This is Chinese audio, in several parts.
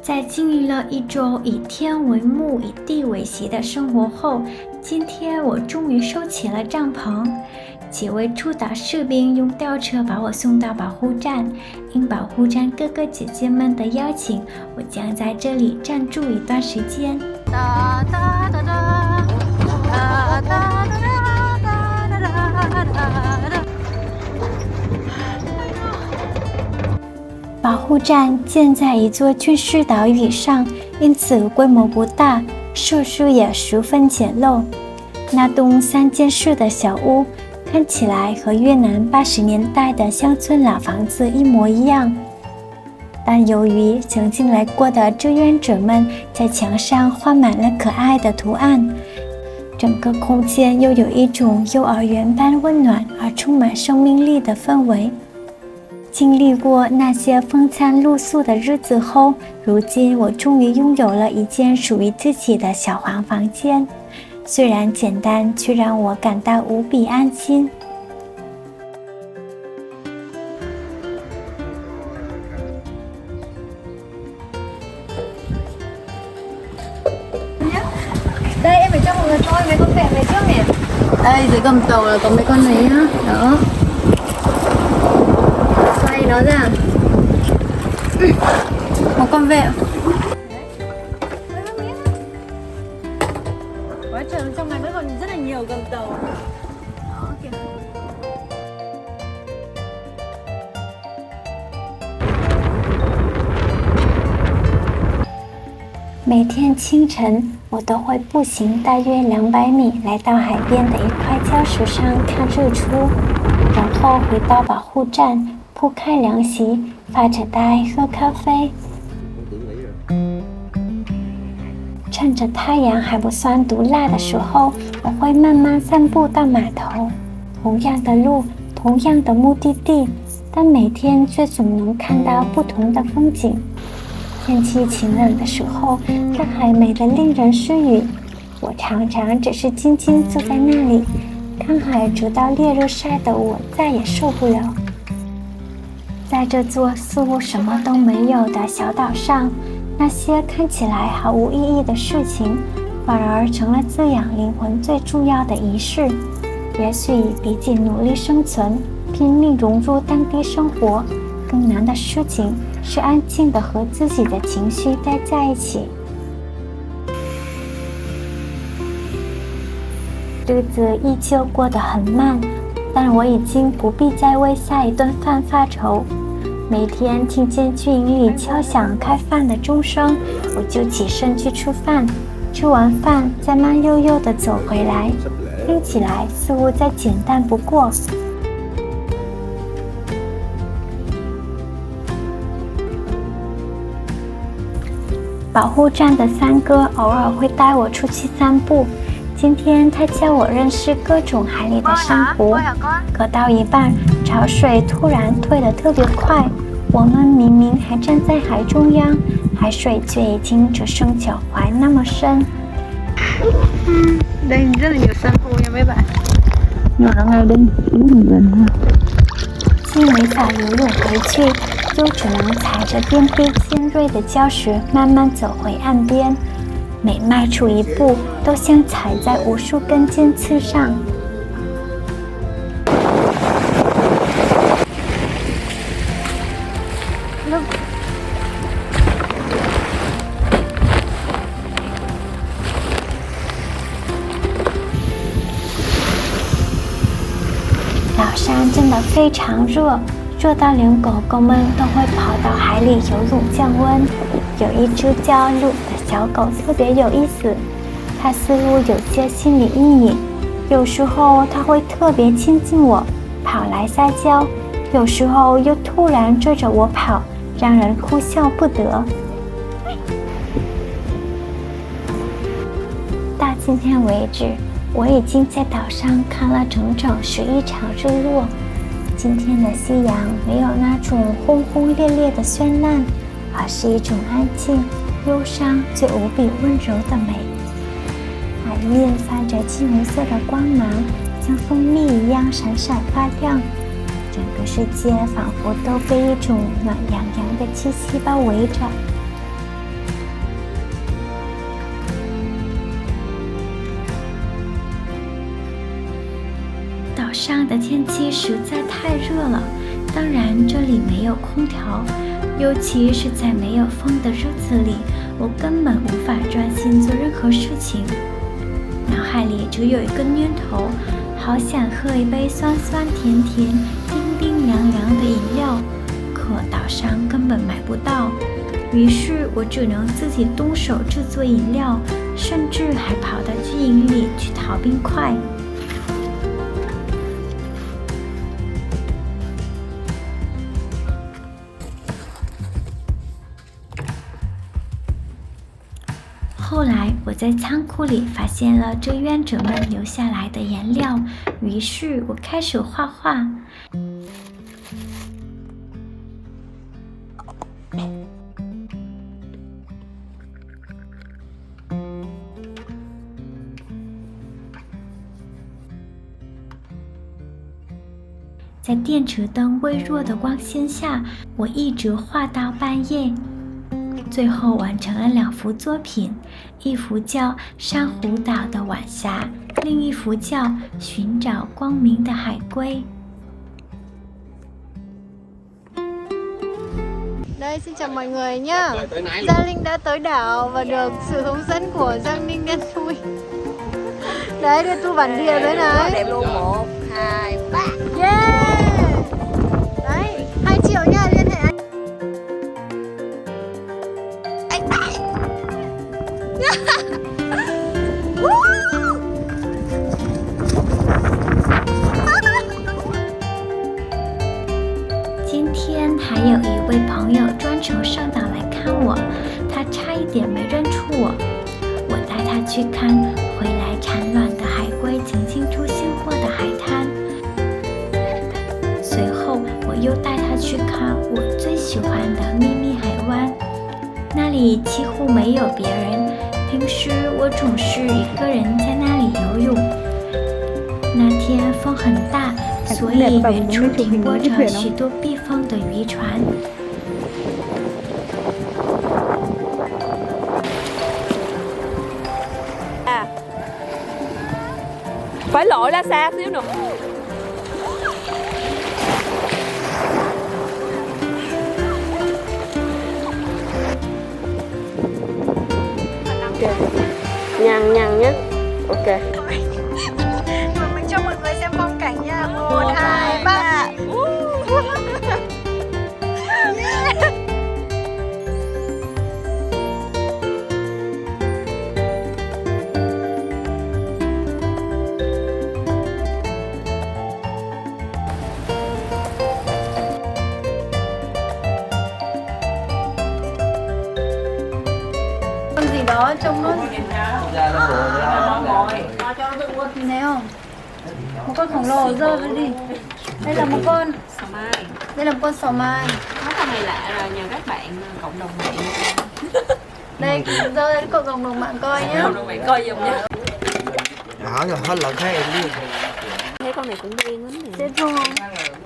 在经历了一周以天为幕、以地为席的生活后，今天我终于收起了帐篷。几位驻岛士兵用吊车把我送到保护站，应保护站哥哥姐姐们的邀请，我将在这里暂住一段时间。哒哒哒哒哒哒哒哒哒哒哒。保护站建在一座军事岛屿上，因此规模不大，设施也十分简陋。那栋3间室的小屋看起来和越南80年代的乡村老房子一模一样，但由于曾经来过的志愿者们在墙上画满了可爱的图案，整个空间又有一种幼儿园般温暖而充满生命力的氛围。经历过那些风餐露宿的日子后，如今我终于拥有了一间属于自己的小黄房间，虽然简单，却让我感到无比安心。Đây em phải cho mọi người coi mấy con vẹn này trước nè. Đây dưới gầm tàu là có mấy con này nhá. Đó. Xoay nó ra. Một con vẹn. Quá trời, trong này vẫn còn rất là nhiều gầm tàu. Đó kìa. 每天清晨，我都会步行大约200米来到海边的一块礁石上看日出，然后回到保护站，铺开凉席，发着呆喝咖啡。趁着太阳还不算毒辣的时候，我会慢慢散步到码头。同样的路，同样的目的地，但每天却总能看到不同的风景。天气晴冷的时候，看海美得令人失语。我常常只是静静坐在那里，看海直到烈日晒得我再也受不了。在这座似乎什么都没有的小岛上，那些看起来毫无意义的事情，反而成了滋养灵魂最重要的仪式。也许比起努力生存、拼命融入当地生活，更难的事情是安静地和自己的情绪待在一起。日子依旧过得很慢，但我已经不必再为下一顿饭发愁。每天听见军营里敲响开饭的钟声，我就起身去吃饭，吃完饭再慢悠悠地走回来，听起来似乎再简单不过。保护站的三哥偶尔会带我出去散步，今天他教我认识各种海里的珊瑚。可到一半，潮水突然退得特别快，我们明明还站在海中央，海水却已经只剩脚踝那么深。Đây rất là nhiều san hô nha mấy bạn. Nhỏ nó ngay đây, đứng很gần ha. 既没法游泳回去，就只能踩着遍地尖锐的礁石慢慢走回岸边，每迈出一步都像踩在无数根尖刺上。岛上真的非常热，热到连狗狗们都会跑到海里游泳降温。有一只叫鹿的小狗特别有意思，它似乎有些心理阴影，有时候它会特别亲近我，跑来撒娇，有时候又突然追着我跑，让人哭笑不得。到今天为止，我已经在岛上看了整整11场日落。今天的夕阳没有那种轰轰烈烈的绚烂，而是一种安静、忧伤却无比温柔的美。海面泛着金红色的光芒，像蜂蜜一样闪闪发亮。整个世界仿佛都被一种暖洋洋的气息包围着。岛上的天气实在太热了，当然这里没有空调，尤其是在没有风的日子里，我根本无法专心做任何事情。脑海里只有一个念头，好想喝一杯酸酸甜甜、冰冰凉凉的饮料，可岛上根本买不到。于是我只能自己动手制作饮料，甚至还跑到军营里去淘冰块。后来我在仓库里发现了志愿者们留下来的颜料，于是我开始画画。在电池灯微弱的光线下，我一直画到半夜，最后完成了2幅作品，一幅叫《珊瑚岛的晚霞》，另一幅叫《寻找光明的海龟》。 Đây, xin chào mọi người nhá. Gia Linh đã tới đảo và được sự hướng dẫn của Giang Ninh đen thui. Đấy, đưa tu bản địa đấy này. Đẹp luôn, 1, 2, 3. Yeah. Đấy, 2 triệu nha, liên hệ anh. 今天还有一位朋友专程上岛来看我，他差一点没认出我。我带他去看回来产卵的海龟曾经出现过的海滩，随后我又带他去看我最喜欢的秘密海湾，那里几乎没有别人，平时我总是一个人在那里游泳。那天风很大，所以远处停泊着许多避风的渔船。Phải lội ra xa xíu nữa. Ok, nhằn nhé. Ok. Mình cho mọi người xem phong cảnh nha. 1, 2, 3. Con gì đó trông nó nhìn thấy không? Một con khổng lồ rơi ra đi. Đây là một con. Đây là một con sò mai. Mấy con này lạ rồi, nhờ các bạn cộng đồng mạng. Đây rơi đến cộng đồng mạng coi nhá. Cộng đồng mạng coi giùm nha. Đó rồi hết lần thấy em đi. Thấy con này cũng quen lắm nè. Dễ thương không?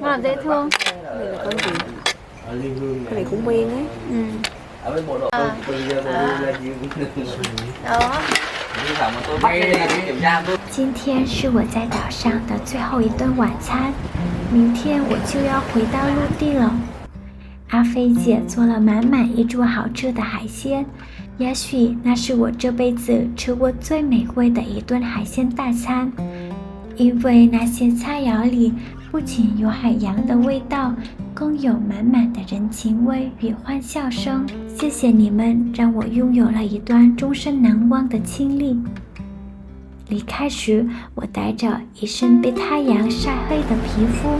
Nó là dễ thương. Này là con gì? Con này cũng quen ấy. Ừ. Ở bên bộ đội À. từ giờ ra gì Đó. 今天是我在岛上的最后一顿晚餐，明天我就要回到陆地了。阿飞姐做了满满一桌好吃的海鲜，也许那是我这辈子吃过最美味的一顿海鲜大餐，因为那些菜肴里不仅有海洋的味道，更有满满的人情味与欢笑声。谢谢你们，让我拥有了一段终身难忘的经历。离开时，我带着一身被太阳晒黑的皮肤，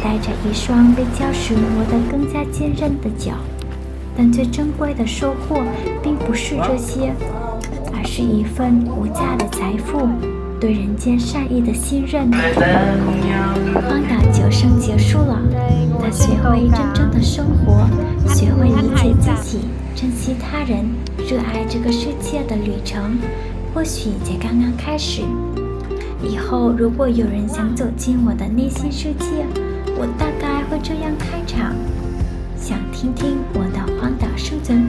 带着一双被礁石磨得更加坚韧的脚。但最珍贵的收获，并不是这些，而是一份无价的财富，对人间善意的信任。荒岛9生结束了，他学会真正的生活，学会理解自己，珍惜他人，热爱这个世界的旅程，或许才刚刚开始。以后如果有人想走进我的内心世界，我大概会这样开场：想听听我的荒岛生存